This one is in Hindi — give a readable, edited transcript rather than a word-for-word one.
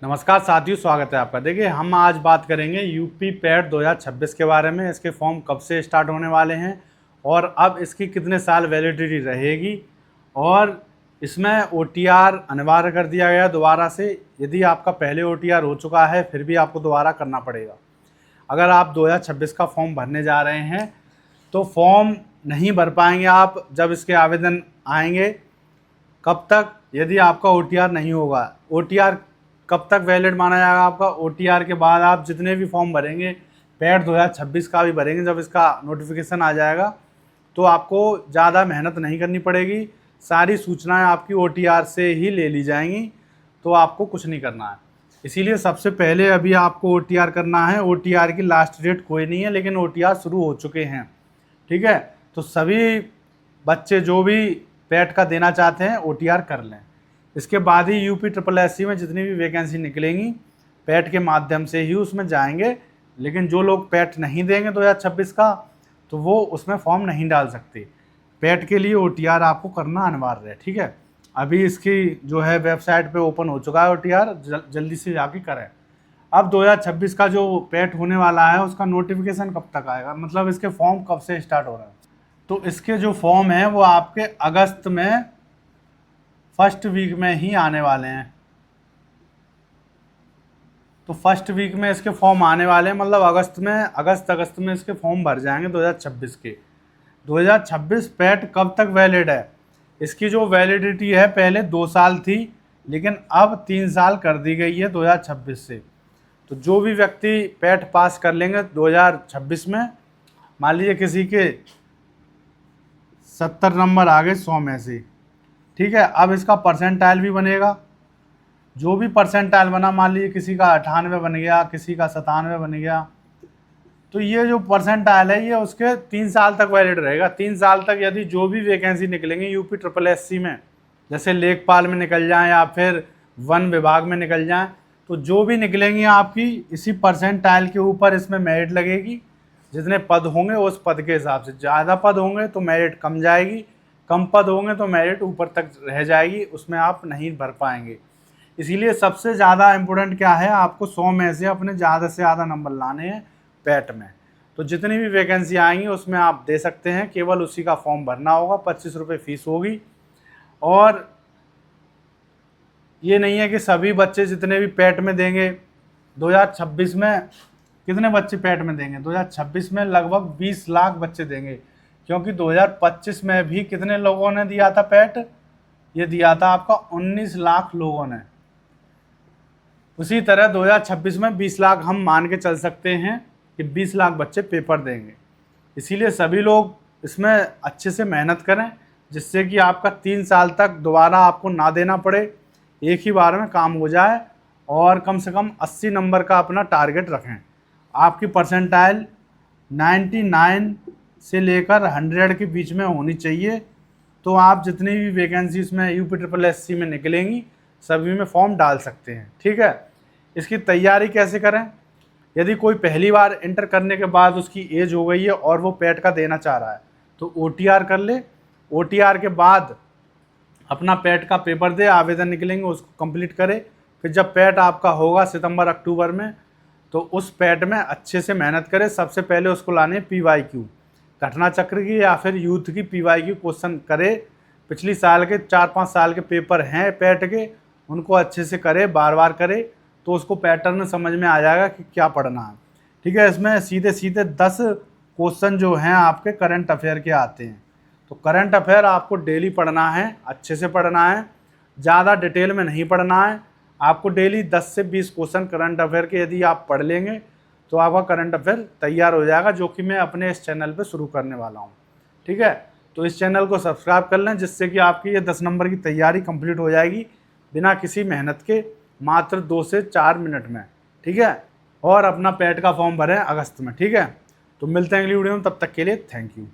नमस्कार साथियों, स्वागत है आपका। देखिए, हम आज बात करेंगे यूपी पैट 2026 के बारे में। इसके फॉर्म कब से स्टार्ट होने वाले हैं और अब इसकी कितने साल वैलिडिटी रहेगी, और इसमें ओटीआर अनिवार्य कर दिया गया दोबारा से। यदि आपका पहले ओटीआर हो चुका है फिर भी आपको दोबारा करना पड़ेगा। अगर आप 2026 का फॉर्म भरने जा रहे हैं तो फॉर्म नहीं भर पाएंगे आप जब इसके आवेदन आएंगे। कब तक? यदि आपका ओटीआर नहीं होगा। ओटीआर कब तक वैलिड माना जाएगा आपका? ओटीआर के बाद आप जितने भी फॉर्म भरेंगे, पैट 2026 का भी भरेंगे, जब इसका नोटिफिकेशन आ जाएगा तो आपको ज़्यादा मेहनत नहीं करनी पड़ेगी। सारी सूचनाएं आपकी ओटीआर से ही ले ली जाएंगी, तो आपको कुछ नहीं करना है। इसीलिए सबसे पहले अभी आपको ओटीआर करना है। ओटीआर की लास्ट डेट कोई नहीं है, लेकिन ओटीआर शुरू हो चुके हैं। ठीक है, तो सभी बच्चे जो भी पैट का देना चाहते हैं ओटीआर कर लें। इसके बाद ही यूपी SSSC में जितनी भी वैकेंसी निकलेंगी पैट के माध्यम से ही उसमें जाएंगे। लेकिन जो लोग पैट नहीं देंगे 2026 का, तो वो उसमें फॉर्म नहीं डाल सकते। पैट के लिए ओटीआर आपको करना अनिवार्य है। ठीक है, अभी इसकी जो है वेबसाइट पे ओपन हो चुका है ओटीआर, जल्दी से जाके करें। अब 2026 का जो पैट होने वाला है उसका नोटिफिकेशन कब तक आएगा, मतलब इसके फॉर्म कब से स्टार्ट हो रहा है। तो इसके जो फॉर्म है वो आपके अगस्त में फर्स्ट वीक में ही आने वाले हैं। तो फर्स्ट वीक में इसके फॉर्म आने वाले हैं, मतलब अगस्त में इसके फॉर्म भर जाएंगे 2026 के। 2026 पैट कब तक वैलिड है? इसकी जो वैलिडिटी है पहले 2 साल थी, लेकिन अब 3 साल कर दी गई है 2026 से। तो जो भी व्यक्ति पैट पास कर लेंगे 2026 में, मान लीजिए किसी के 70 नंबर आ गए 100 में से, ठीक है, अब इसका परसेंटाइल भी बनेगा। जो भी परसेंटाइल बना, मान लीजिए किसी का 98 बन गया, किसी का 97 बन गया, तो ये जो परसेंटाइल है ये उसके 3 साल तक वैलिड रहेगा। 3 साल तक यदि जो भी वैकेंसी निकलेंगी यूपी SSSC में, जैसे लेखपाल में निकल जाएं या फिर वन विभाग में निकल जाएं, तो जो भी निकलेंगी आपकी इसी परसेंटाइल के ऊपर इसमें मेरिट लगेगी। जितने पद होंगे उस पद के हिसाब से, ज़्यादा पद होंगे तो मेरिट कम जाएगी, कम पद होंगे तो मेरिट ऊपर तक रह जाएगी, उसमें आप नहीं भर पाएंगे। इसीलिए सबसे ज़्यादा इम्पोर्टेंट क्या है, आपको 100 में से अपने ज़्यादा से ज़्यादा नंबर लाने हैं पैट में। तो जितनी भी वैकेंसी आएंगी उसमें आप दे सकते हैं, केवल उसी का फॉर्म भरना होगा। 25 रुपये फीस होगी। और ये नहीं है कि सभी बच्चे जितने भी पैट में देंगे 2026 में, कितने बच्चे पैट में देंगे 2026 में? लगभग 20 लाख बच्चे देंगे, क्योंकि 2025 में भी कितने लोगों ने दिया था पैट? ये दिया था आपका 19 लाख लोगों ने। उसी तरह 2026 में 20 लाख हम मान के चल सकते हैं कि 20 लाख बच्चे पेपर देंगे। इसीलिए सभी लोग इसमें अच्छे से मेहनत करें, जिससे कि आपका 3 साल तक दोबारा आपको ना देना पड़े, एक ही बार में काम हो जाए। और कम से कम 80 नंबर का अपना टारगेट रखें। आपकी परसेंटाइल 99 से लेकर 100 के बीच में होनी चाहिए, तो आप जितनी भी वैकेंसी इसमें यूपी SSSC में निकलेंगी सभी में फॉर्म डाल सकते हैं। ठीक है, इसकी तैयारी कैसे करें? यदि कोई पहली बार इंटर करने के बाद उसकी एज हो गई है और वो पैट का देना चाह रहा है, तो ओटीआर कर ले। ओटीआर के बाद अपना पैट का पेपर दे, आवेदन निकलेंगे उसको कंप्लीट करे। फिर जब पैट आपका होगा सितंबर अक्टूबर में, तो उस पैट में अच्छे से मेहनत करें। सबसे पहले उसको लाने PYQ, घटना चक्र की या फिर यूथ की PYQ क्वेश्चन करे। पिछली साल के 4-5 साल के पेपर हैं पैट के, उनको अच्छे से करे, बार बार करे, तो उसको पैटर्न समझ में आ जाएगा कि क्या पढ़ना है। ठीक है, इसमें सीधे सीधे 10 क्वेश्चन जो हैं आपके करंट अफेयर के आते हैं। तो करंट अफेयर आपको डेली पढ़ना है, अच्छे से पढ़ना है, ज़्यादा डिटेल में नहीं पढ़ना है। आपको डेली 10 से 20 क्वेश्चन करंट अफेयर के यदि आप पढ़ लेंगे तो आपका करंट अफेयर तैयार हो जाएगा, जो कि मैं अपने इस चैनल पे शुरू करने वाला हूँ। ठीक है, तो इस चैनल को सब्सक्राइब कर लें, जिससे कि आपकी ये 10 नंबर की तैयारी कंप्लीट हो जाएगी बिना किसी मेहनत के, मात्र 2 से 4 मिनट में। ठीक है, और अपना पैट का फॉर्म भरें अगस्त में। ठीक है, तो मिलते हैं अगली वीडियो में, तब तक के लिए थैंक यू।